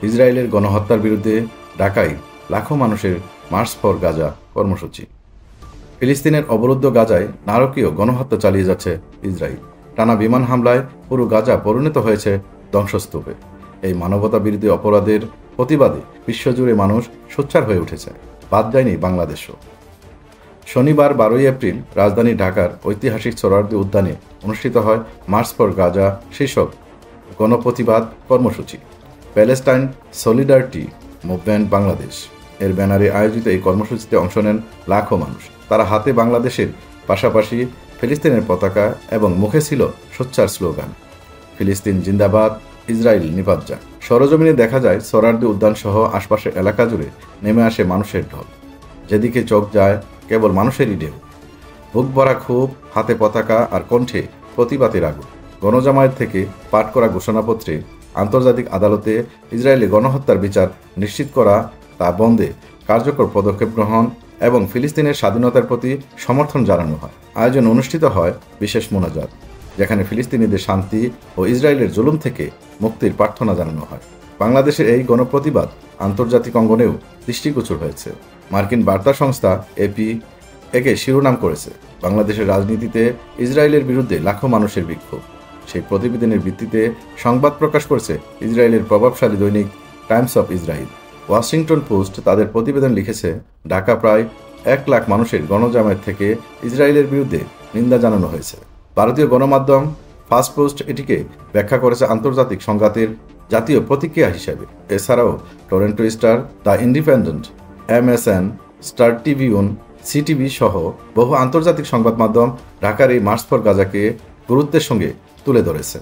ইসরায়েলের গণহত্যার বিরুদ্ধে ঢাকায় লাখো মানুষের মার্চ ফর গাজা কর্মসূচি। ফিলিস্তিনের অবরুদ্ধ গাজায় নারকীয় গণহত্যা চালিয়ে যাচ্ছে ইসরায়েল। টানা বিমান হামলায় পুরো গাজা পরিণত হয়েছে ধ্বংসস্তূপে। এই মানবতা বিরোধী অপরাধের প্রতিবাদে বিশ্বজুড়ে মানুষ সোচ্চার হয়ে উঠেছে, বাদ যায়নি বাংলাদেশও। শনিবার 12 এপ্রিল রাজধানী ঢাকার ঐতিহাসিক সোহরাওয়ার্দী উদ্যানে অনুষ্ঠিত হয় মার্চ ফর গাজা শীর্ষক গণপ্রতিবাদ কর্মসূচি। প্যালেস্টাইন সলিডারিটি মুভমেন্ট বাংলাদেশ এর ব্যানারে আয়োজিত এই কর্মসূচিতে অংশ নেন লাখো মানুষ। তারা হাতে বাংলাদেশের পাশাপাশি ফিলিস্তিনের পতাকা এবং মুখে ছিল সোচ্চার স্লোগান, ফিলিস্তিন জিন্দাবাদ, ইসরায়েল নিপাত যাক। সরজমিনে দেখা যায় সোহরাওয়ার্দী উদ্যান সহ আশপাশের এলাকা জুড়ে নেমে আসে মানুষের ঢল। যেদিকে চোখ যায় কেবল মানুষেরই ঢেউ। বুক ভরা ক্ষোভ, হাতে পতাকা আর কণ্ঠে প্রতিবাদের আগুন। গণজামায়াত থেকে পাঠ করা ঘোষণাপত্রে আন্তর্জাতিক আদালতে ইসরায়েলি গণহত্যার বিচার নিশ্চিত করা, তা বন্ধে কার্যকর পদক্ষেপ গ্রহণ এবং ফিলিস্তিনের স্বাধীনতার প্রতি সমর্থন জানানো হয়। আয়োজন অনুষ্ঠিত হয় বিশেষ মোনাজাত, যেখানে ফিলিস্তিনিদের শান্তি ও ইসরায়েলের জুলুম থেকে মুক্তির প্রার্থনা জানানো হয়। বাংলাদেশের এই গণপ্রতিবাদ আন্তর্জাতিক অঙ্গনেও দৃষ্টিগোচর হয়েছে। মার্কিন বার্তা সংস্থা এপি একে শিরোনাম করেছে বাংলাদেশের রাজনীতিতে ইসরায়েলের বিরুদ্ধে লাখো মানুষের বিক্ষোভ। সেই প্রতিবেদনের ভিত্তিতে সংবাদ প্রকাশ করেছে ইসরায়েলের প্রভাবশালী দৈনিক Times of Israel. Washington post তাদের প্রতিবেদন লিখেছে, ঢাকা প্রায় 1 লাখ মানুষের গণজামায়াত থেকে ইসরায়েলের বিরুদ্ধে নিন্দা জানানো হয়েছে। ভারতীয় গণমাধ্যম ফার্স্ট পোস্ট এটিকে ব্যাখ্যা করেছে আন্তর্জাতিক সংঘাতের জাতীয় প্রতিক্রিয়া হিসেবে। এছাড়াও Toronto star, the independent, MSN, star Tribune, CTV সহ বহু আন্তর্জাতিক সংবাদ মাধ্যম ঢাকার এই মার্চ ফর গাজাকে গুরুত্বের সঙ্গে তুলে ধরেছে।